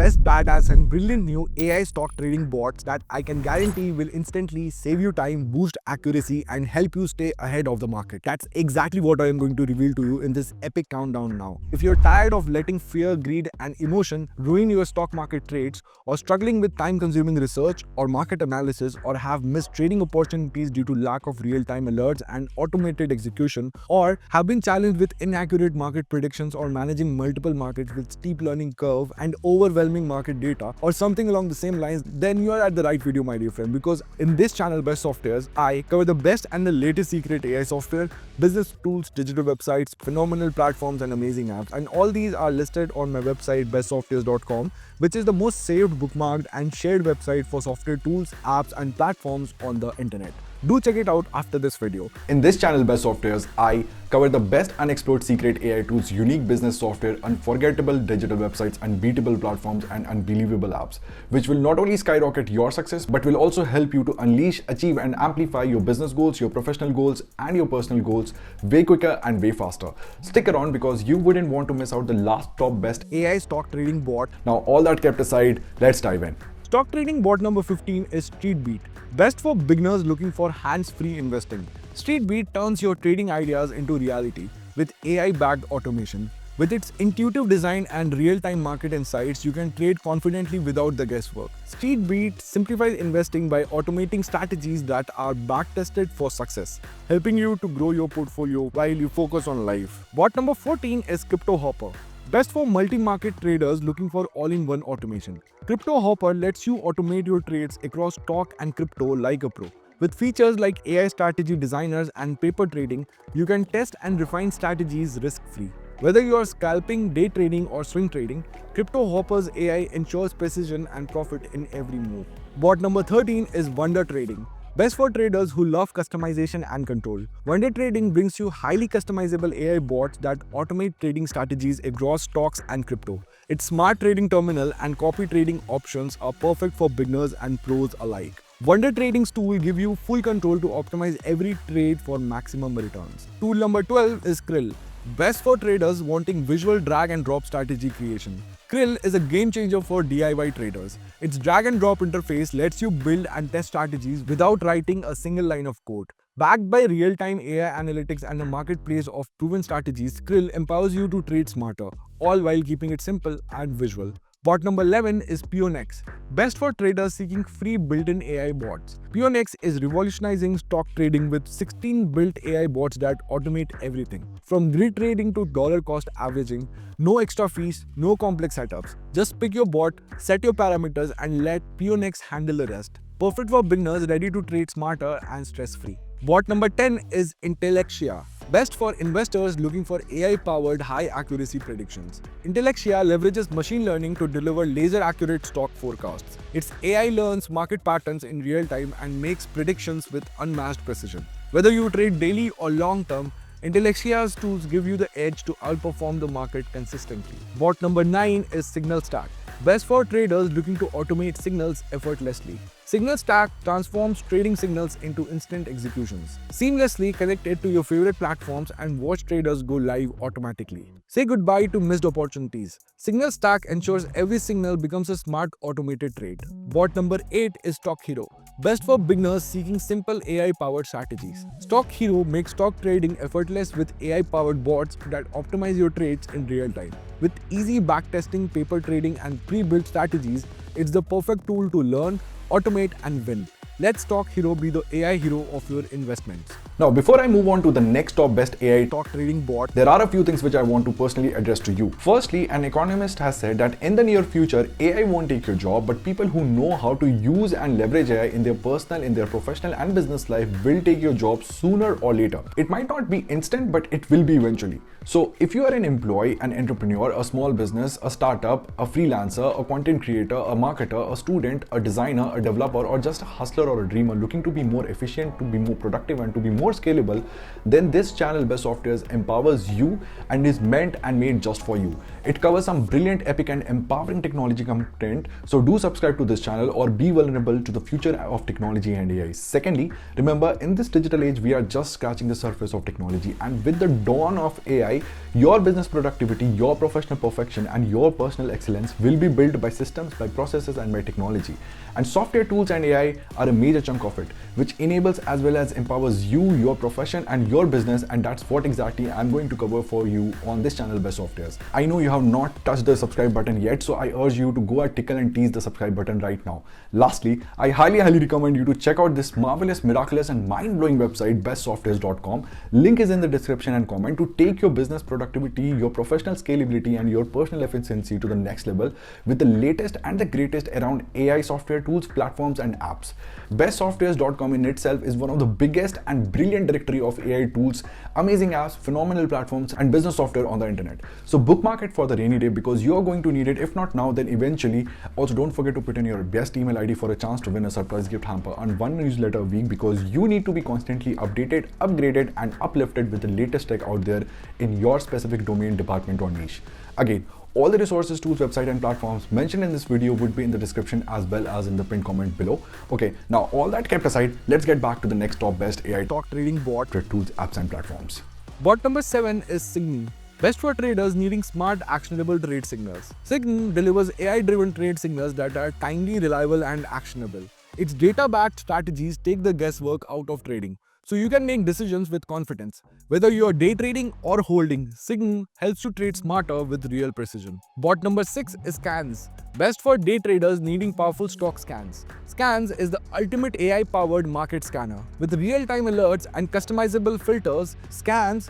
best, badass, and brilliant new AI stock trading bots that I can guarantee will instantly save you time, boost accuracy, and help you stay ahead of the market. That's exactly what I am going to reveal to you in this epic countdown now. If you're tired of letting fear, greed, and emotion ruin your stock market trades, or struggling with time-consuming research or market analysis, or have missed trading opportunities due to lack of real-time alerts and automated execution, or have been challenged with inaccurate market predictions or managing multiple markets with steep learning curve and overwhelming market data, or something along the same lines, then you are at the right video, my dear friend, because in this channel Best Softwares, I cover the best and the latest secret AI software, business tools, digital websites, phenomenal platforms, and amazing apps. And all these are listed on my website bestsoftwares.com, which is the most saved, bookmarked, and shared website for software tools, apps, and platforms on the internet. Do check it out after this video. In this channel Best Softwares, I cover the best unexplored secret AI tools, unique business software, unforgettable digital websites, unbeatable platforms, and unbelievable apps, which will not only skyrocket your success, but will also help you to unleash, achieve, and amplify your business goals, your professional goals, and your personal goals way quicker and way faster. Stick around because you wouldn't want to miss out the last top best AI stock trading bot. Now, all that kept aside, let's dive in. Stock trading bot number 15 is StreetBeat. Best for beginners looking for hands-free investing. StreetBeat turns your trading ideas into reality with AI-backed automation. With its intuitive design and real-time market insights, you can trade confidently without the guesswork. StreetBeat simplifies investing by automating strategies that are back-tested for success, helping you to grow your portfolio while you focus on life. Bot number 14 is CryptoHopper. Best for multi-market traders looking for all-in-one automation. CryptoHopper lets you automate your trades across stock and crypto like a pro. With features like AI strategy designers and paper trading, you can test and refine strategies risk-free. Whether you are scalping, day trading, or swing trading, CryptoHopper's AI ensures precision and profit in every move. Bot number 13 is Wonder Trading. Best for traders who love customization and control. Wonder Trading brings you highly customizable AI bots that automate trading strategies across stocks and crypto. Its smart trading terminal and copy trading options are perfect for beginners and pros alike. Wonder Trading's tool give you full control to optimize every trade for maximum returns. Tool number 12 is Krill. Best for traders wanting visual drag and drop strategy creation. Krill is a game changer for DIY traders. Its drag and drop interface lets you build and test strategies without writing a single line of code. Backed by real-time AI analytics and a marketplace of proven strategies, Krill empowers you to trade smarter, all while keeping it simple and visual. Bot number 11 is Pionex. Best for traders seeking free built-in AI bots. Pionex is revolutionizing stock trading with 16 built AI bots that automate everything. From grid trading to dollar cost averaging, no extra fees, no complex setups. Just pick your bot, set your parameters, and let Pionex handle the rest. Perfect for beginners ready to trade smarter and stress-free. Bot number 10 is Intellexia. Best for investors looking for AI-powered high-accuracy predictions. Intellexia leverages machine learning to deliver laser-accurate stock forecasts. Its AI learns market patterns in real time and makes predictions with unmatched precision. Whether you trade daily or long-term, Intellexia's tools give you the edge to outperform the market consistently. Bot number 9 is SignalStack. Best for traders looking to automate signals effortlessly. SignalStack transforms trading signals into instant executions. Seamlessly connect it to your favorite platforms and watch traders go live automatically. Say goodbye to missed opportunities. SignalStack ensures every signal becomes a smart automated trade. Bot number 8 is StockHero. Best for beginners seeking simple AI-powered strategies. StockHero makes stock trading effortless with AI-powered bots that optimize your trades in real time. With easy backtesting, paper trading, and pre-built strategies, it's the perfect tool to learn, automate, and win. Let StockHero be the AI hero of your investments. Now, before I move on to the next top best AI Stock trading bot. there are a few things which I want to personally address to you. Firstly, an economist has said that in the near future, AI won't take your job, but people who know how to use and leverage AI in their personal, in their professional and business life will take your job sooner or later. It might not be instant, but it will be eventually. So if you are an employee, an entrepreneur, a small business, a startup, a freelancer, a content creator, a marketer, a student, a designer, a developer, or just a hustler or a dreamer looking to be more efficient, to be more productive, and to be more scalable, then this channel Best Softwares empowers you and is meant and made just for you. It covers some brilliant, epic, and empowering technology content, so do subscribe to this channel or be vulnerable to the future of technology and AI. Secondly, remember, in this digital age, we are just scratching the surface of technology, and with the dawn of AI, your business productivity, your professional perfection, and your personal excellence will be built by systems, by processes, and by technology. And software tools and AI are a major chunk of it, which enables as well as empowers you, your profession, and your business, and that's what exactly I'm going to cover for you on this channel Best Softwares. I know you have not touched the subscribe button yet, so I urge you to go and tickle and tease the subscribe button right now. Lastly, I highly recommend you to check out this marvelous, miraculous, and mind-blowing website bestsoftwares.com. Link is in the description and comment to take your business productivity, your professional scalability, and your personal efficiency to the next level with the latest and the greatest around AI software tools, platforms, and apps. Bestsoftwares.com in itself is one of the biggest and brilliant directory of AI tools, amazing apps, phenomenal platforms, and business software on the internet. So bookmark it for the rainy day because you're going to need it, if not now, then eventually. Also, don't forget to put in your best email ID for a chance to win a surprise gift hamper and one newsletter a week, because you need to be constantly updated, upgraded, and uplifted with the latest tech out there in your specific domain, department, or niche. Again, all the resources, tools, website, and platforms mentioned in this video would be in the description as well as in the pinned comment below. Okay, now all that kept aside, let's get back to the next top best AI Stock trading bot. tools, apps, and platforms. Bot number 7 is Jigrii. Best for traders needing smart, actionable trade signals. Jigrii delivers AI-driven trade signals that are timely, reliable, and actionable. Its data-backed strategies take the guesswork out of trading, so you can make decisions with confidence. Whether you are day trading or holding, Jigrii helps you trade smarter with real precision. Bot number 6 is Scans. Best for day traders needing powerful stock scans. Scans is the ultimate AI-powered market scanner. With real-time alerts and customizable filters, scans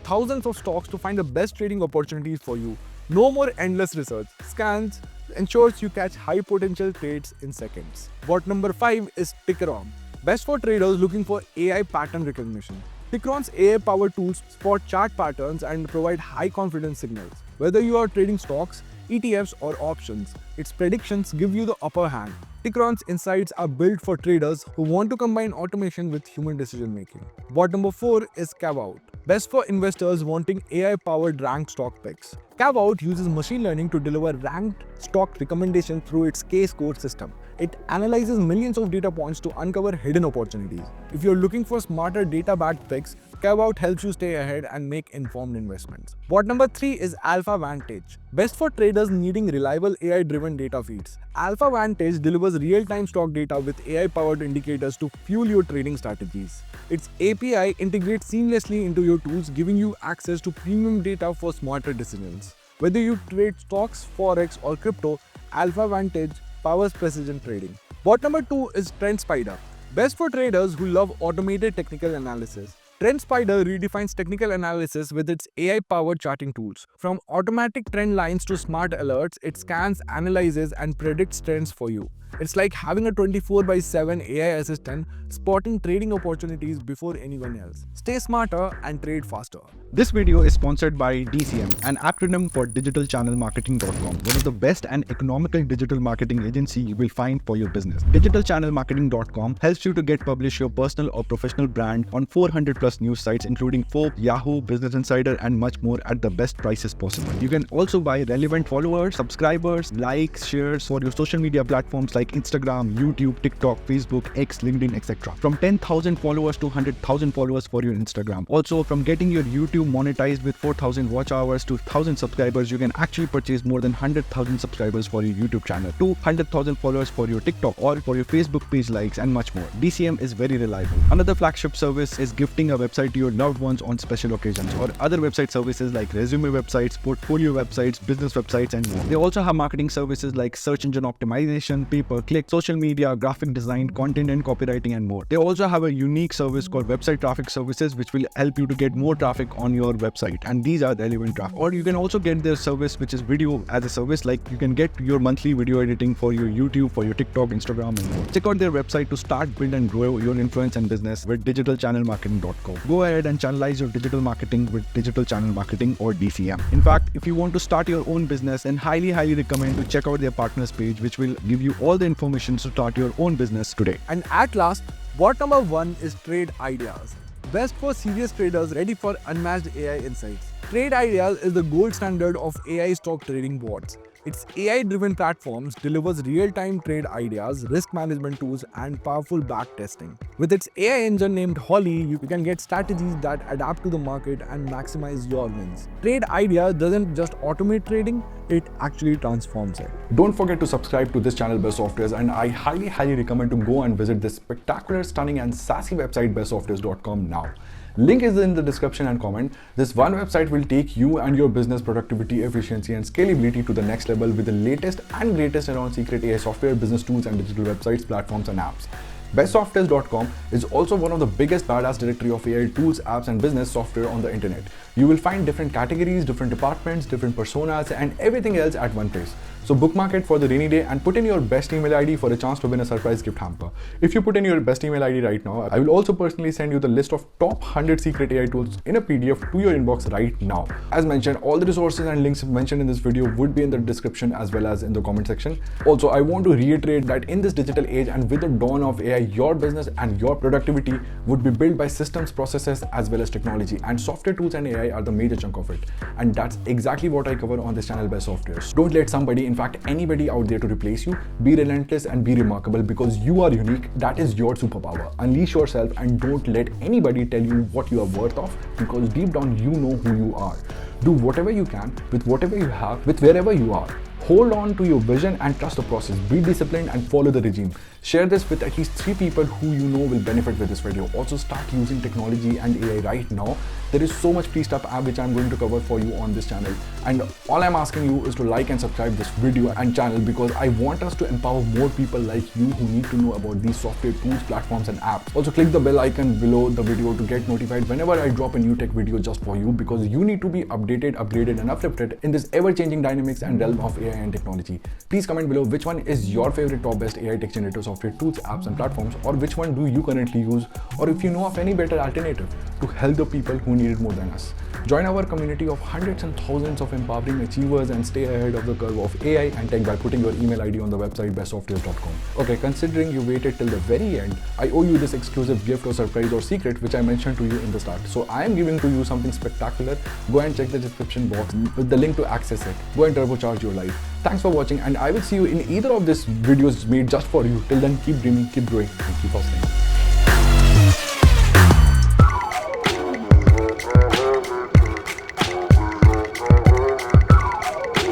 thousands of stocks to find the best trading opportunities for you. No more endless research. Scans ensures you catch high-potential trades in seconds. Bot number 5 is Tickeron. Best for traders looking for AI pattern recognition. Tickeron's AI-powered tools spot chart patterns and provide high-confidence signals. Whether you are trading stocks, ETFs, or options, its predictions give you the upper hand. Tickeron's insights are built for traders who want to combine automation with human decision-making. Bot number 4 is Caveout. Best for investors wanting AI-powered ranked stock picks. Caveout uses machine learning to deliver ranked stock recommendations through its K-score system. It analyzes millions of data points to uncover hidden opportunities. If you're looking for smarter data-backed picks, Caveout helps you stay ahead and make informed investments. Bot number 3 is Alpha Vantage. Best for traders needing reliable AI-driven data feeds. Alpha Vantage delivers real-time stock data with AI-powered indicators to fuel your trading strategies. Its API integrates seamlessly into your tools, giving you access to premium data for smarter decisions. Whether you trade stocks, forex, or crypto, Alpha Vantage powers precision trading. Bot number 2 is TrendSpider. Best for traders who love automated technical analysis. TrendSpider redefines technical analysis with its AI-powered charting tools. From automatic trend lines to smart alerts, it scans, analyzes, and predicts trends for you. It's like having a 24/7 AI assistant spotting trading opportunities before anyone else. Stay smarter and trade faster. This video is sponsored by DCM, an acronym for digitalchannelmarketing.com, one of the best and economical digital marketing agency you will find for your business. Digitalchannelmarketing.com helps you to get publish your personal or professional brand on 400 plus news sites including Forbes, Yahoo, Business Insider, and much more at the best prices possible. You can also buy relevant followers, subscribers, likes, shares for your social media platforms like Instagram, YouTube, TikTok, Facebook, X, LinkedIn, etc. From 10,000 followers to 100,000 followers for your Instagram. Also, from getting your YouTube monetized with 4,000 watch hours to 1,000 subscribers, you can actually purchase more than 100,000 subscribers for your YouTube channel, to 100,000 followers for your TikTok or for your Facebook page likes, and much more. DCM is very reliable. Another flagship service is gifting a website to your loved ones on special occasions, or other website services like resume websites, portfolio websites, business websites, and more. They also have marketing services like search engine optimization, pay-per-click, social media, graphic design, content and copywriting, and more. They also have a unique service called website traffic services, which will help you to get more traffic on your website, and these are relevant traffic. Or you can also get their service which is video as a service, like you can get your monthly video editing for your YouTube, for your TikTok, Instagram, and more. Check out their website to start, build, and grow your influence and business with digitalchannelmarketing.com. go. Go ahead and channelize your digital marketing with digital channel marketing or DCM. In fact, if you want to start your own business, then highly recommend to check out their partners page, which will give you all the information to start your own business today. And at last, bot number 1 is Trade Ideas. Best for serious traders ready for unmatched AI insights. Trade Ideas is the gold standard of AI stock trading bots. Its AI-driven platforms delivers real-time trade ideas, risk management tools, and powerful backtesting. With its AI engine named Holly, you can get strategies that adapt to the market and maximize your wins. Trade Ideas doesn't just automate trading, it actually transforms it. Don't forget to subscribe to this channel Best Softwares, and I highly recommend to go and visit this spectacular, stunning and sassy website bestsoftwares.com now. Link is in the description and comment. This one website will take you and your business productivity, efficiency and scalability to the next level with the latest and greatest around secret AI software, business tools and digital websites, platforms and apps. Bestsoftwares.com is also one of the biggest badass directory of AI tools, apps and business software on the internet. You will find different categories, different departments, different personas and everything else at one place. So bookmark it for the rainy day and put in your best email ID for a chance to win a surprise gift hamper. If you put in your best email ID right now, I will also personally send you the list of top 100 secret AI tools in a PDF to your inbox right now. As mentioned, all the resources and links mentioned in this video would be in the description as well as in the comment section. Also, I want to reiterate that in this digital age and with the dawn of AI, your business and your productivity would be built by systems, processes as well as technology, and software tools and AI are the major chunk of it. And that's exactly what I cover on this channel Best Softwares. Don't let somebody, in fact anybody out there, to replace you. Be relentless and be remarkable because you are unique. That is your superpower. Unleash yourself and don't let anybody tell you what you are worth of, because deep down you know who you are. Do whatever you can with whatever you have, with wherever you are. Hold on to your vision and trust the process. Be disciplined and follow the regime. Share this with at least 3 people who you know will benefit with this video. Also start using technology and AI right now. There is so much free stuff app which I'm going to cover for you on this channel. And all I'm asking you is to like and subscribe this video and channel, because I want us to empower more people like you who need to know about these software tools, platforms and apps. Also click the bell icon below the video to get notified whenever I drop a new tech video just for you, because you need to be updated, upgraded and uplifted in this ever-changing dynamics and realm of AI and technology. Please comment below which one is your favorite top best AI tech generator software tools, apps and platforms, or which one do you currently use, or if you know of any better alternative to help the people who need it more than us. Join our community of hundreds and thousands of empowering achievers and stay ahead of the curve of AI and tech by putting your email ID on the website bestsoftwares.com. Okay, considering you waited till the very end, I owe you this exclusive gift or surprise or secret which I mentioned to you in the start. So I am giving to you something spectacular. Go and check the description box with the link to access it. Go and turbocharge your life. Thanks for watching, and I will see you in either of these videos made just for you. Till then, keep dreaming, keep growing and keep hustling.